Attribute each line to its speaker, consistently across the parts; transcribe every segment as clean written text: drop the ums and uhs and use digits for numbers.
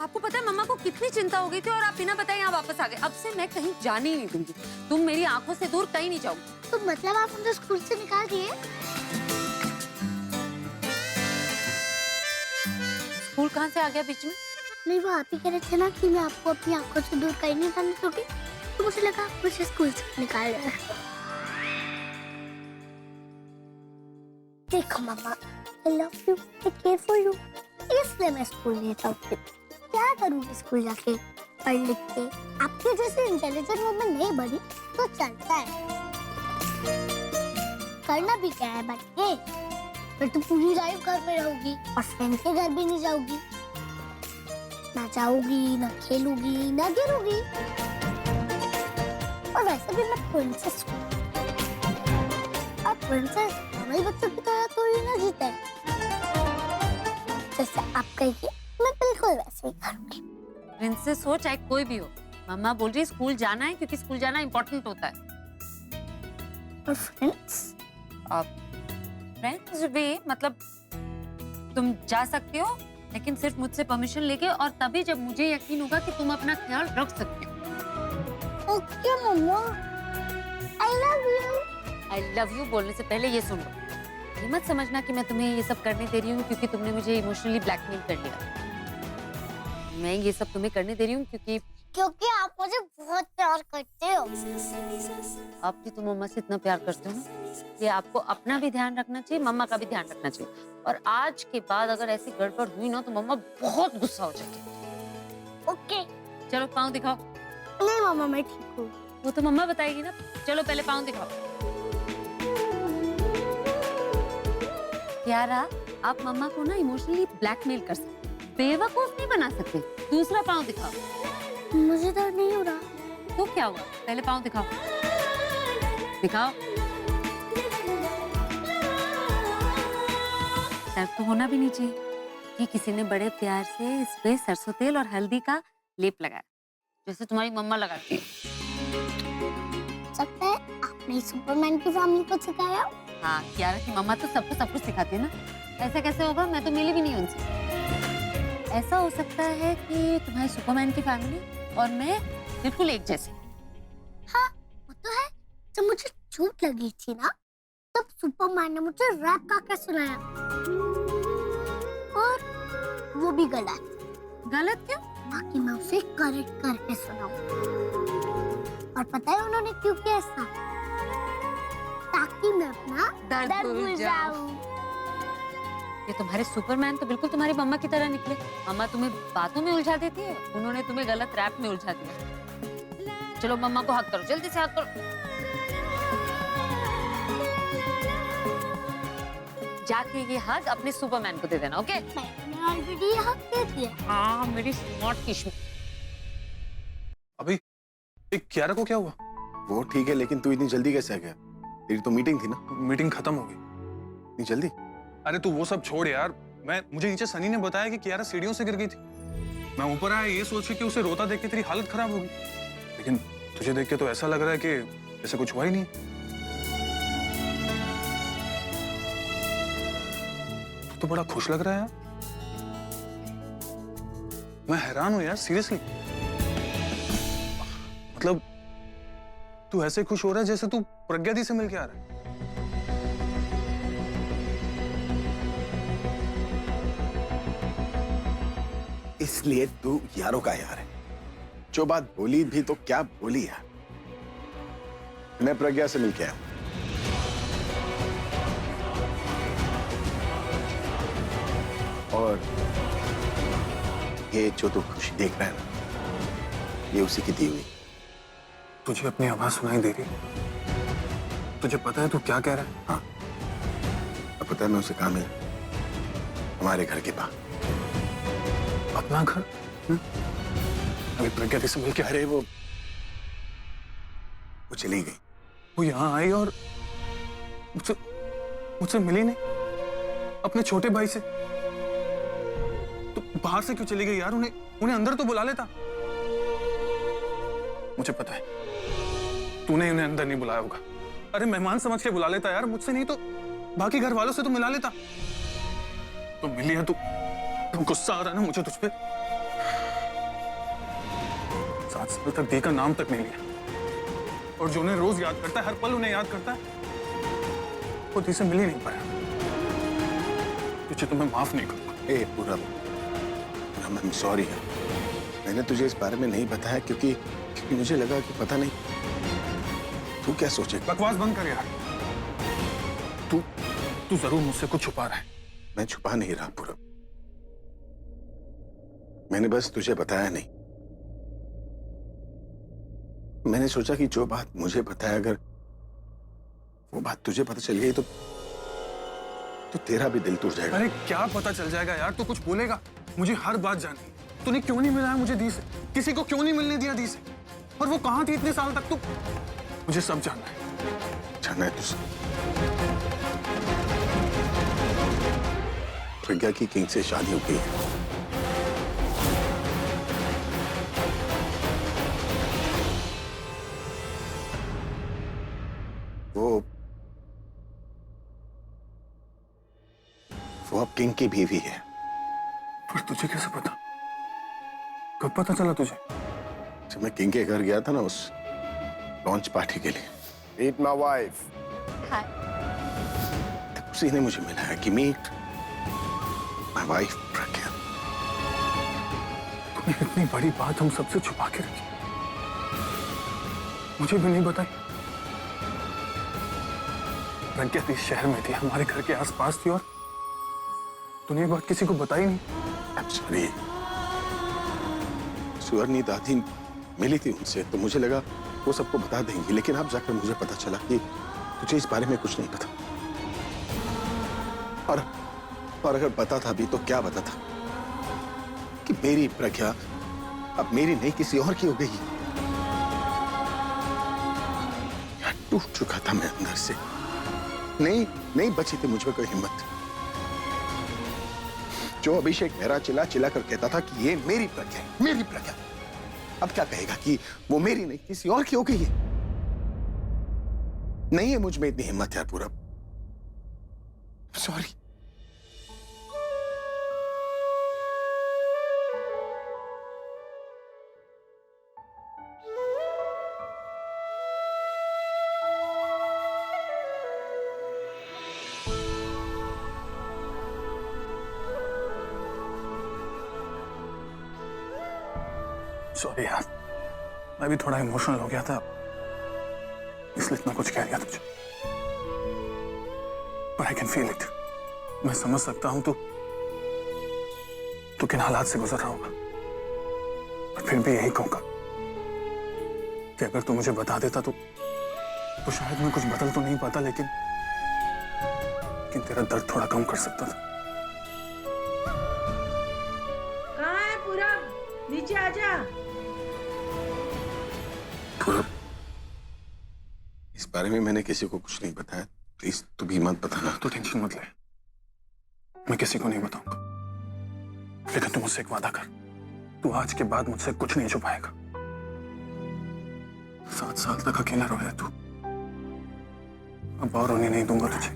Speaker 1: आपको पता है मम्मा को कितनी चिंता हो गई थी और आप बिना बताए यहाँ वापस आ गए। अब से मैं कहीं जाने ही नहीं दूंगी। तुम मेरी आंखों से दूर कहीं नहीं जाओगी।
Speaker 2: तो मतलब आप मुझे स्कूल से निकाल दिए?
Speaker 1: स्कूल कहाँ से आ गया बीच में?
Speaker 2: नहीं, वो आप ही कह रहे थे ना कि मैं आपको अपनी आंखों से दूर कहीं नहीं जाने दूंगी, तो मुझे लगा मुझे स्कूल से निकाल रहे हैं। देखो मम्मा, I love you, I care for you, इसलिए मैं स्कूल नहीं जाऊंगी। क्या करूंगी स्कूल जाके पढ़ लिख के? आपके जैसे इंटेलिजेंट वुमन नहीं बनी तो चलता है। करना भी क्या है बच्चे? फिर तो पूरी लाइफ घर में रहूंगी और फ्रेंड के घर भी नहीं जाऊंगी। ना जाऊंगी, ना खेलूंगी, ना गिरूंगी। और वैसे भी मैं प्रिंसेस हूँ। अब प्रिंसेस हमारे बच्चों की तरह थोड़ी ना जीते। जैसे आप कहिए मैं बिल्कुल वैसे ही करूंगी।
Speaker 1: प्रिंसेस हो चाहे कोई भी हो, मम्मा बोल रही है स्कूल जाना है क्योंकि स्कूल जाना इम्पोर्टेंट होता है।
Speaker 2: और फ्रेंड्स?
Speaker 1: फ्रेंड्स भी मतलब तुम जा सकते हो लेकिन सिर्फ मुझसे परमिशन लेके, और तभी जब मुझे यकीन होगा कि तुम अपना ख्याल रख सकते हो।
Speaker 2: ओके मम्मा, I love you।
Speaker 1: I love you बोलने से पहले ये सुन लो। ये मत समझना कि मैं तुम्हें ये सब करने दे रही हूँ क्योंकि तुमने मुझे इमोशनली ब्लैकमेल कर लिया। मैं ये सब तुम्हें करने दे रही हूँ
Speaker 2: क्योंकि आप मुझे बहुत प्यार करते हो।
Speaker 1: आप भी तुम मम्मा से इतना प्यार करते हो ना कि आपको अपना भी ध्यान रखना चाहिए, मम्मा का भी ध्यान रखना चाहिए। और आज के बाद अगर ऐसी गड़बड़ हुई ना तो मम्मा बहुत गुस्सा हो जाएगी।
Speaker 2: ओके।
Speaker 1: चलो पाँव दिखाओ।
Speaker 2: नहीं मम्मा, मैं ठीक हूँ।
Speaker 1: वो तो मम्मा बताएगी ना। चलो पहले पाँव दिखाओ। यारा, आप मम्मा को ना इमोशनली ब्लैकमेल कर सकते, बेवकूफ नहीं बना सकते। दूसरा पाँव दिखाओ।
Speaker 2: मुझे दर्द नहीं हो रहा।
Speaker 1: तो क्या हुआ? पहले पाँव दिखाओ। दिखाओ। दर्द तो होना भी नहीं चाहिए कि किसी ने बड़े प्यार से इस पे सरसों तेल और हल्दी का लेप लगाया, जैसे तुम्हारी मम्मा लगाती है।
Speaker 2: सकता है आपने सुपरमैन की फैमिली को सिखाया।
Speaker 1: हाँ, कियारा की मम्मा तो सबको सब कुछ सिखाती है ना। ऐसा कैसे होगा? मैं तो मिली भी नहीं उनसे। ऐसा हो सकता है कि तुम्हारी सुपरमैन की फैमिली और मैं बिल्कुल एक जैसे।
Speaker 2: हाँ, वो तो है। जब मुझे चोट लगी थी ना, तब सुपरमैन ने मुझे रैप गा के सुनाया, और वो भी गलत।
Speaker 1: गलत क्यों?
Speaker 2: ताकि मैं उसे करेक्ट करके सुनाऊं। और पता है उन्होंने क्यों किया ऐसा? ताकि मैं अपना दर्द भूल जाऊं।
Speaker 1: ये तुम्हारे सुपरमैन तो बिल्कुल तुम्हारी मम्मा की तरह निकले। मम्मा तुम्हें बातों में उलझा देती है, उन्होंने तुम्हें गलत रैप में उलझा दिया। चलो मम्मा को हक करो, जल्दी से हक करो। जाके ये हक अपने सुपरमैन को दे देना, ओके?
Speaker 2: मैंने ऑलरेडी हक दे दिया।
Speaker 1: हाँ, मेरी स्मार्ट किस्मत।
Speaker 3: अभी कियारा को क्या हुआ?
Speaker 4: वो ठीक है, लेकिन तू इतनी जल्दी कैसे आ गया? तेरी तो मीटिंग थी ना।
Speaker 3: मीटिंग खत्म हो गई।
Speaker 4: इतनी जल्दी?
Speaker 3: अरे तू वो सब छोड़ यार। मुझे नीचे सनी ने बताया कि कियारा सीढ़ियों से गिर गई थी। मैं ऊपर आया ये सोच के कि उसे रोता देख के तेरी हालत खराब होगी, लेकिन तुझे देख के तो ऐसा लग रहा है कि ऐसा कुछ हुआ ही नहीं। तू तो बड़ा खुश लग रहा है यार। मैं हैरान हूं यार, सीरियसली। मतलब तू ऐसे खुश हो रहा है जैसे तू प्रज्ञा दी से मिलके आ रहा है।
Speaker 4: इसलिए तू यारों का यार है। जो बात बोली भी तो क्या बोली यार। मैं प्रज्ञा से मिलके आया हूं। और ये जो तू खुशी देख रहा है ना, ये उसी की दी हुई।
Speaker 3: तुझे अपनी आवाज सुनाई दे रही है? तुझे पता है तू क्या कह रहा है?
Speaker 4: हाँ, अब पता है मैं उसे कहाँ मिला? हमारे घर के पास।
Speaker 3: अपना घर? अभी प्रज्ञा दी से मिलके
Speaker 4: अरे वो चली गई।
Speaker 3: वो यहाँ आई और मुझसे मिली नहीं, अपने छोटे भाई से। तो बाहर से क्यों चली गई यार? उन्हें अंदर तो बुला लेता। मुझे पता है तूने उन्हें अंदर नहीं बुलाया होगा। अरे मेहमान समझ के बुला लेता यार, मुझसे नहीं तो बाकी घर वालों से तो मिला लेता। तो मिली है तू गुस्सा आ रहा है ना मुझे तुझ पे? 5 साल तक दी का नाम तक नहीं लिया, और जो उन्हें रोज याद करता है, हर पल उन्हें याद करता है, वो दी से मिल ही नहीं पाया। तुझे तो मैं माफ नहीं करूंगा।
Speaker 4: ए पूरा आई एम सॉरी। मैंने तुझे इस बारे में नहीं बताया क्योंकि मुझे लगा कि पता नहीं तू क्या सोचेगा।
Speaker 3: बकवास बंद कर यार। तू जरूर मुझसे कुछ छुपा रहा है।
Speaker 4: मैं छुपा नहीं रहा पूरा, मैंने बस तुझे बताया नहीं। मैंने सोचा कि जो बात मुझे पता है, अगर वो बात तुझे पता चल गई तो तेरा भी दिल टूट जाएगा।
Speaker 3: अरे क्या पता चल जाएगा यार, तू कुछ बोलेगा? मुझे हर बात जाननी। तूने क्यों नहीं मिलाया मुझे दी से? किसी को क्यों नहीं मिलने दिया दी से? और वो कहां थी इतने साल तक? तू मुझे सब जानना है।
Speaker 4: जानना है तुझे? प्रज्ञा की किंग से शादी हो गई है। वो अब किंग की बीवी है।
Speaker 3: पर तुझे कैसे पता? कब पता चला तुझे?
Speaker 4: जब मैं किंग के घर गया था ना उस लॉन्च पार्टी के लिए। Meet my wife.
Speaker 2: हाय।
Speaker 4: तब उसी ने मुझे मिलाया कि मीट माय वाइफ प्रज्ञा।
Speaker 3: तूने इतनी बड़ी बात हम सबसे छुपा के रखी, मुझे भी नहीं बताई। प्रज्ञा इस शहर में थी, हमारे घर के आसपास थी, और तूने ये बात किसी को बताई नहीं।
Speaker 4: I'm sorry। सुअरनी दादी मिली थी उनसे, तो मुझे लगा वो सबको बता देंगी, लेकिन अब जाकर मुझे पता चला कि तुझे इस बारे में कुछ नहीं पता। और अगर पता था भी तो क्या पता था कि मेरी प्रज्ञा अब मेरी नहीं किसी और की हो गई। यार टूट चुका था मैं अंदर से। नहीं बची थी मुझ में कोई हिम्मत। जो अभिषेक मेरा चिल्ला कर कहता था कि ये मेरी प्रज्ञा है, मेरी प्रज्ञा, अब क्या कहेगा कि वो मेरी नहीं किसी और की हो गई है? नहीं है मुझ में इतनी हिम्मत यार पूरा। सॉरी।
Speaker 3: सॉरी यार, मैं भी थोड़ा इमोशनल हो गया था, इसलिए इतना कुछ कह दिया तुझे। पर आई कैन फील इट। मैं समझ सकता हूं तू किन हालात से गुजर रहा होगा। पर फिर भी यही कहूंगा कि अगर तू मुझे बता देता तो शायद मैं कुछ बदल तो नहीं पाता, लेकिन तेरा दर्द थोड़ा कम कर सकता था।
Speaker 5: कहाँ है पूरा? नीचे आजा।
Speaker 4: इस बारे में मैंने किसी को कुछ नहीं बताया, प्लीज तू भी मत बताना।
Speaker 3: तू टेंशन मत ले, मैं किसी को नहीं बताऊंगा। लेकिन तू मुझसे एक वादा कर, तू आज के बाद मुझसे कुछ नहीं छुपाएगा। 7 साल तक अकेला रोया तू, अब और रोने नहीं दूंगा तुझे।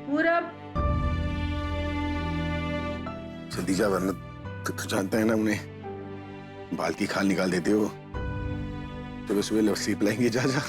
Speaker 5: पूरब,
Speaker 4: सतीजा, वरना तो जानता है ना, उन्हें बाल की खाल निकाल देते हो तो सुबह लस्सी पिलाएंगे। जा जा।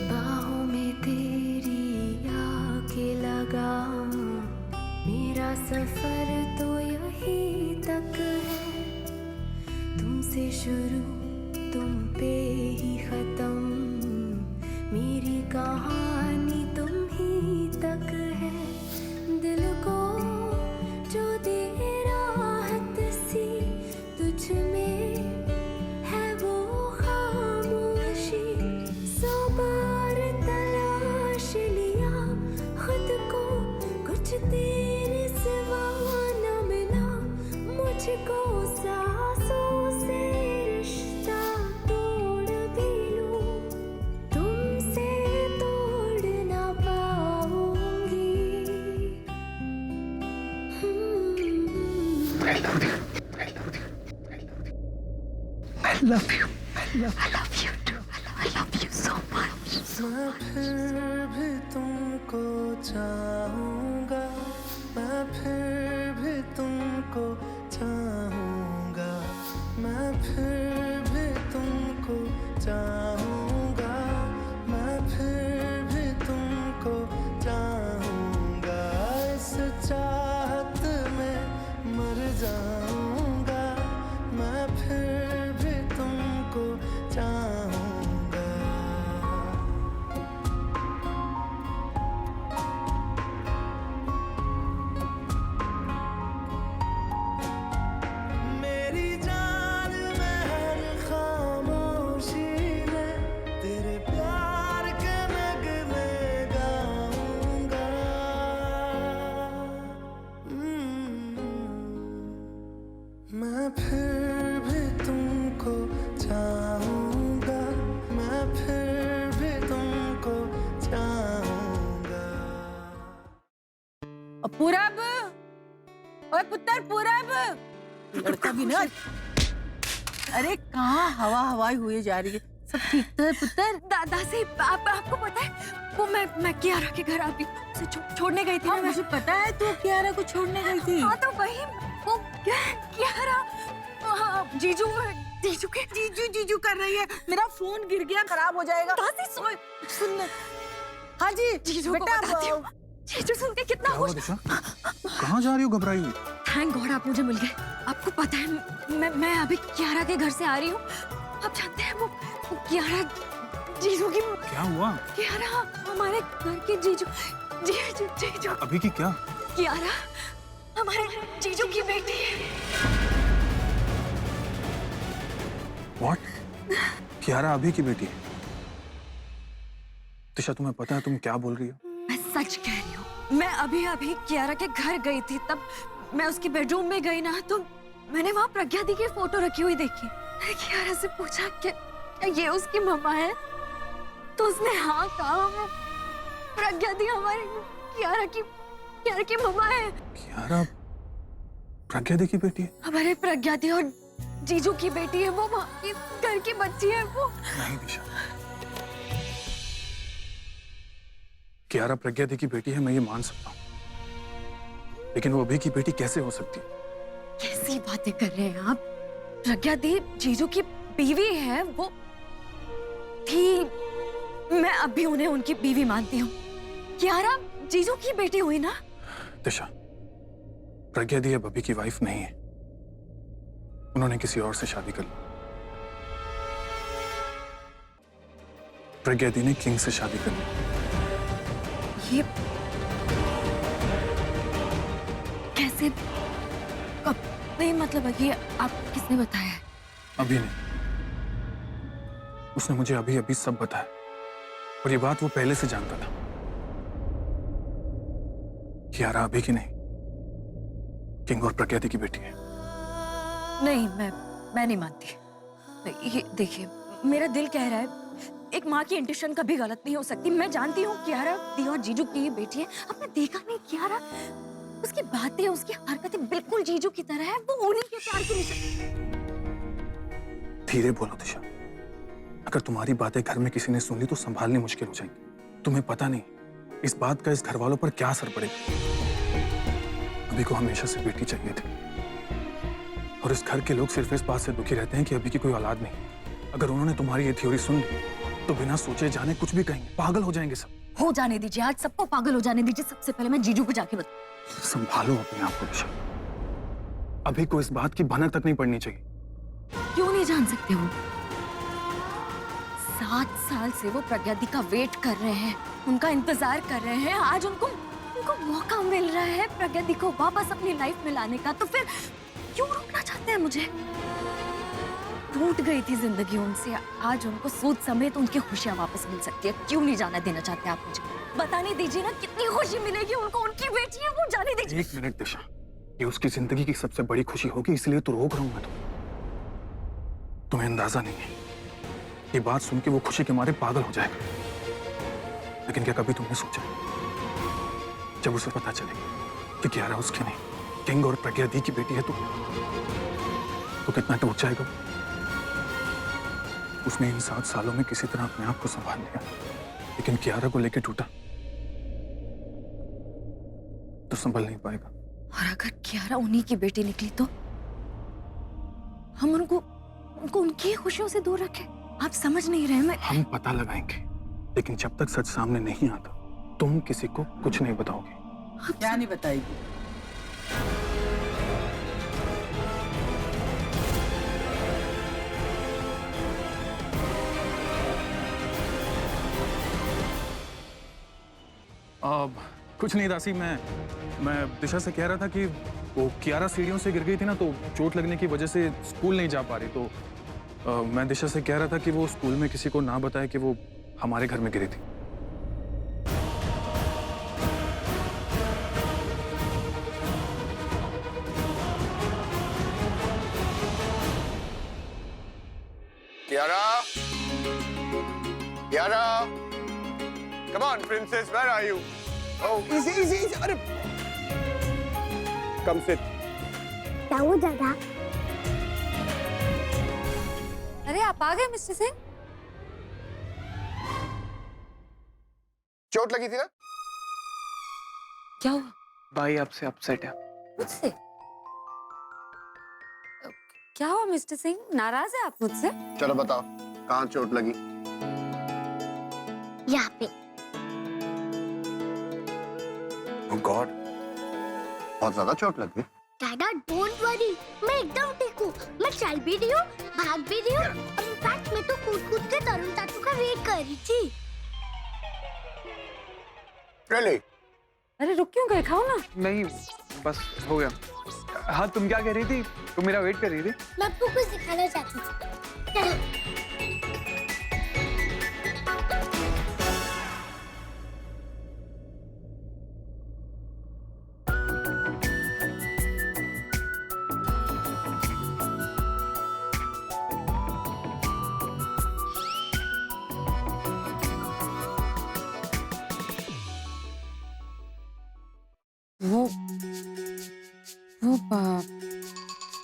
Speaker 6: बाहों में तेरी आके लगा, मेरा सफर तो यहीं तक है। तुमसे शुरू तुम पे ही खत्म, मेरी कहानी तुम ही तक है। दिल को जो दे राहत सी तुझ में है वो love you. I love you too. I love you so much.
Speaker 7: मैं फिर भी तुमको चाहूँगा, मैं फिर भी तुमको चाहूँगा, मैं फिर भी तुमको चाहूँगा, मैं फिर भी तुमको चाहूँगा, इस चाहत में मर जाऊँगा, मैं फिर भी तुमको चाहूँगा। मेरी जान में हर खामोशी में तेरे प्यार के नगमे गाऊंगा। मैं फिर भी तुमको चाहूंगा, मैं फिर भी तुमको चाहूंगा।
Speaker 5: पूरब, ओए पुत्र पूरब, लड़का भी ना। अरे कहाँ हवा हवाई हुई जा रही है, सब ठीक तो है पुत्र?
Speaker 6: दादा से आपको पता है वो मैं कियारा के घर आती उसे छोड़ने गई थी
Speaker 5: हाँ,
Speaker 6: ना मैं।
Speaker 5: मुझे पता है तू कियारा को छोड़ने गई थी।
Speaker 6: हाँ तो वही वो कियारा जीजू के
Speaker 5: जीजू कर रही है। मेरा फोन गिर गया, खराब हो जाएगा।
Speaker 6: दादी
Speaker 5: सुन। हाँ जी
Speaker 6: जीजू को बताती हूँ। जीजू सुन के कितना
Speaker 3: क्या हुआ
Speaker 6: खुश।
Speaker 3: दिशा? कहाँ जा रही हो घबराई हुई?
Speaker 6: थैंक गॉड आप मुझे मिल गए। आपको पता है मैं अभी कियारा के घर से आ रही हूँ। आप जानते हैं वो कियारा जीजू की।
Speaker 3: क्या हुआ?
Speaker 6: कियारा हमारे घर के जीजू
Speaker 3: अभी की क्या?
Speaker 6: कियारा हमारे जीजू की बेटी है।
Speaker 3: व्हाट? कियारा अभी की बेटी है? दिशा तुम्हें पता है तुम क्या बोल रही हो?
Speaker 6: मैं सच कह रही हूँ। मैं अभी कियारा के घर गई थी, तब मैं उसकी बेडरूम में गई ना, तो मैंने वहाँ प्रज्ञा दी की फोटो रखी हुई देखी। मैंने कियारा से पूछा क्या ये उसकी मम्मा है? तो उसने हाँ कहा। प्रज्ञा दी हमारी कियारा की मम्मा है।
Speaker 3: कियारा प्रज्ञा दी की बेटी है?
Speaker 6: हमारे प्रज्ञा दी और जीजू की बेटी है वो। घर की बच्ची है वो।
Speaker 3: नहीं दिशा, कियारा प्रज्ञा दी की बेटी है, मैं ये मान सकता हूँ, लेकिन वो अभी की बेटी कैसे हो सकती है?
Speaker 6: कैसी बातें कर रहे हैं आप? प्रज्ञा दी जीजू की बीवी है वो थी। मैं अभी उन्हें उनकी बीवी मानती हूँ। कियारा जीजू की बेटी हुई ना?
Speaker 3: दिशा, प्रज्ञा दी अब अभी की वाइफ नहीं है, उन्होंने किसी और से शादी कर ली। प्रज्ञा दी ने किंग से शादी कर ली।
Speaker 6: ये कैसे? कब? नहीं मतलब ये आप किसने बताया है?
Speaker 3: अभी नहीं, उसने मुझे अभी सब बताया, और ये बात वो पहले से जानता था। कियारा अभी की नहीं, किंग और प्रज्ञा दी की बेटी है।
Speaker 6: नहीं मैं नहीं मानती। ये देखिए मेरा दिल कह रहा है, एक माँ की इंट्यूशन कभी गलत नहीं हो सकती। मैं जानती हूँ कियारा दी और जीजू की बेटी है। आपने देखा नहीं कियारा, उसकी बातें उसकी हरकतें बिल्कुल जीजू की तरह है। वो उन्हीं के प्यार की निशानी।
Speaker 3: धीरे बोलो दिशा, अगर तुम्हारी बातें घर में किसी ने सुन ली तो संभालनी मुश्किल हो जाएगी। तुम्हें पता नहीं इस बात का इस घर वालों पर क्या असर पड़ेगा। अभी को हमेशा से बेटी चाहिए थी, और इस घर के लोग सिर्फ इस बात से दुखी रहते हैं कि अभी की कोई औलाद नहीं। अगर उन्होंने तुम्हारी ये थ्योरी सुन ली तो बिना सोचे जाने कुछ भी कहेंगे, पागल हो जाएंगे सब।
Speaker 6: हो जाने दीजिए, आज सबको पागल हो जाने दीजिए। सबसे पहले मैं जीजू को जाके बता।
Speaker 3: संभालो अपने आप को दिशा, अभी को इस बात की भनक तक नहीं पड़नी चाहिए।
Speaker 6: क्यों नहीं जान सकते वो? 7 साल से वो प्रज्ञा दी का वेट कर रहे हैं, उनका इंतजार कर रहे हैं। आज उनको मौका मिल रहा है प्रज्ञा दी को वापस अपनी लाइफ में लाने का, तो फिर क्यों रोकना चाहते हैं मुझे? टूट गई थी जिंदगी उनसे, आज उनको सूद समेत उनकी खुशियां वापस मिल सकती है। क्यों नहीं जाना देना चाहते आप मुझे? बताने दीजिए ना कितनी खुशी मिलेगी उनको, उनकी बेटी है वो। जाने दीजिए।
Speaker 3: 1 मिनट दिशा, ये उसकी जिंदगी की सबसे बड़ी खुशी होगी, इसलिए तो रोक रहा हूं मैं। तुम्हें अंदाजा नहीं है, ये बात सुन के वो खुशी के मारे पागल हो जाएगा। लेकिन क्या कभी तुमने सोचा जब उसे पता चलेगा कि कियारा उसकी नहीं, किंग और प्रज्ञा दी की बेटी है, तो कितना टूट जाएगा? उसने इन 7 सालों में किसी तरह अपने आप को संभाल लिया, लेकिन कियारा को लेके टूटा तो संभल नहीं पाएगा।
Speaker 6: और अगर कियारा उन्हीं की बेटी निकली तो हम उनको उनकी खुशियों से दूर रखें। आप समझ नहीं रहे। मैं
Speaker 3: हम पता लगाएंगे, लेकिन जब तक सच सामने नहीं आता तुम किसी को कुछ नहीं बताओगे।
Speaker 5: क्या नहीं बताएगी?
Speaker 3: कुछ नहीं दासी, मैं दिशा से कह रहा था कि वो कियारा सीढ़ियों से गिर गई थी ना, तो चोट लगने की वजह से स्कूल नहीं जा पा रही, तो मैं दिशा से कह रहा था कि वो स्कूल में किसी को ना बताए कि वो हमारे घर में गिरी थी।
Speaker 4: Kiara? Kiara? Come on, princess, where are you? Oh, easy, easy, easy. Arre. Come sit.
Speaker 2: क्या हुआ दादा?
Speaker 6: अरे आप आ गए मिस्टर सिंह।
Speaker 4: चोट लगी थी ना?
Speaker 1: क्या हुआ?
Speaker 8: भाई आपसे अपसेट है।
Speaker 1: मुझसे? क्या हुआ मिस्टर सिंह? नाराज है आप मुझसे?
Speaker 4: चलो बताओ, कहाँ चोट लगी?
Speaker 2: यहाँ पे।
Speaker 4: Oh God, बहुत ज्यादा चोट लग गई।
Speaker 2: दादा डोंट वरी, मैं एकदम ठीक हूँ। मैं चल भी रही हूँ, भाग भी रही हूँ। इनफैक्ट मैं तो कूद के तरुण चाचू का वेट कर रही थी।
Speaker 4: Really?
Speaker 1: अरे रुक क्यों गए? खाओ ना।
Speaker 8: नहीं बस हो गया। हाँ तुम क्या कह रही थी? तुम मेरा वेट कर रही थी?
Speaker 2: मैं आपको कुछ दिखाना चाहती थी। चलो।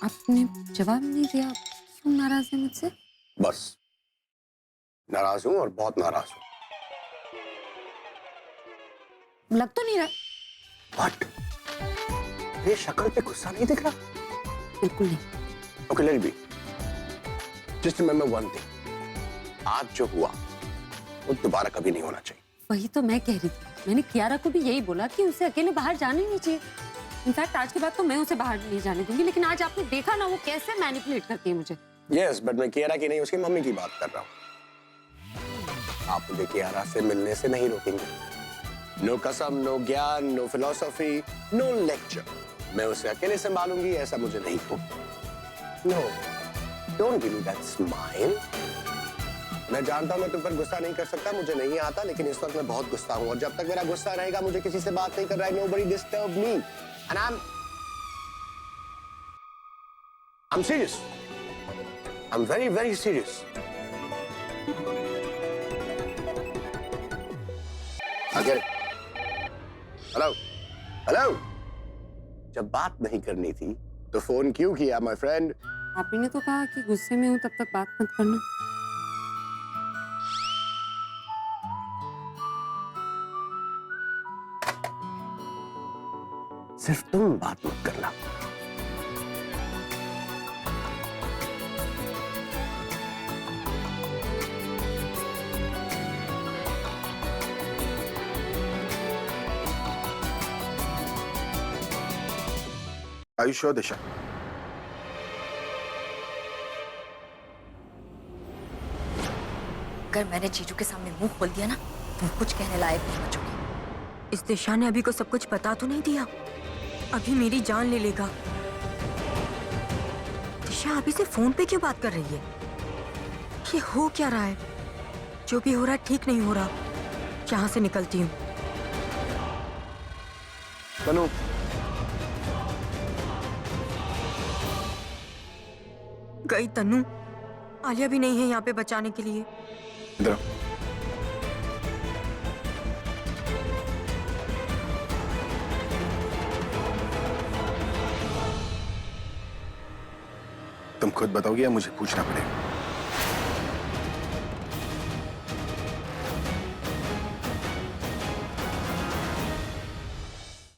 Speaker 1: आपने जवाब नहीं दिया, क्यों नाराज है मुझसे?
Speaker 4: बस नाराज हूँ और बहुत नाराज हूँ।
Speaker 1: लग तो नहीं रहा।
Speaker 4: What? ये शक्ल पे गुस्सा नहीं दिख रहा?
Speaker 1: बिल्कुल नहीं।
Speaker 4: Okay, let it be. Just remember one thing. आज जो हुआ वो दोबारा कभी नहीं होना चाहिए।
Speaker 1: वही तो मैं कह रही थी। मैंने कियारा को भी यही बोला कि उसे अकेले बाहर जाना ही नहीं चाहिए। इनफैक्ट आज के बाद तो मैं उसे बाहर नहीं जाने दूंगी, लेकिन आज आपने देखा ना वो कैसे मैनिपुलेट करती है मुझे।
Speaker 4: Yes, but मैं कियारा की नहीं, उसकी मम्मी की बात कर रहा हूँ। आप मुझे कियारा से मिलने से नहीं रोकेंगे। नो कसम, नो ज्ञान, नो फिलोसफी, नो लेक्चर। मैं उसे अकेले संभालूंगी, ऐसा मुझे नहीं हो। No, don't give me that smile. मैं जानता हूं मैं तुम पर गुस्सा नहीं कर सकता, मुझे नहीं आता, लेकिन इस वक्त मैं बहुत गुस्सा हूं और जब तक मेरा गुस्सा रहेगा मुझे किसी से बात नहीं कर रहा है। Nobody disturb me. And I'm serious. I'm very, very serious. I get it. Hello? Hello? जब बात नहीं करनी थी तो फोन क्यों किया, my friend?
Speaker 1: आप ही ने तो कहा कि गुस्से में हूँ तब तक बात मत करना।
Speaker 4: सिर्फ तुम बात मत करना। Are you sure, Disha?
Speaker 6: अगर मैंने जीजू के सामने मुंह खोल दिया ना तो वो कुछ कहने लायक नहीं बचोगे।
Speaker 9: इस दिशा ने अभी को सब कुछ बता तो नहीं दिया, अभी मेरी जान ले लेगा। दिशा अभी से फोन पे क्यों बात कर रही है? ये हो क्या रहा है? जो भी हो रहा है ठीक नहीं हो रहा। यहाँ से निकलती हूँ।
Speaker 4: तनु,
Speaker 9: गई तन्नू। आलिया भी नहीं है यहाँ पे बचाने के लिए।
Speaker 4: इधर आओ। तुम खुद बताओगे या मुझे पूछना पड़ेगा?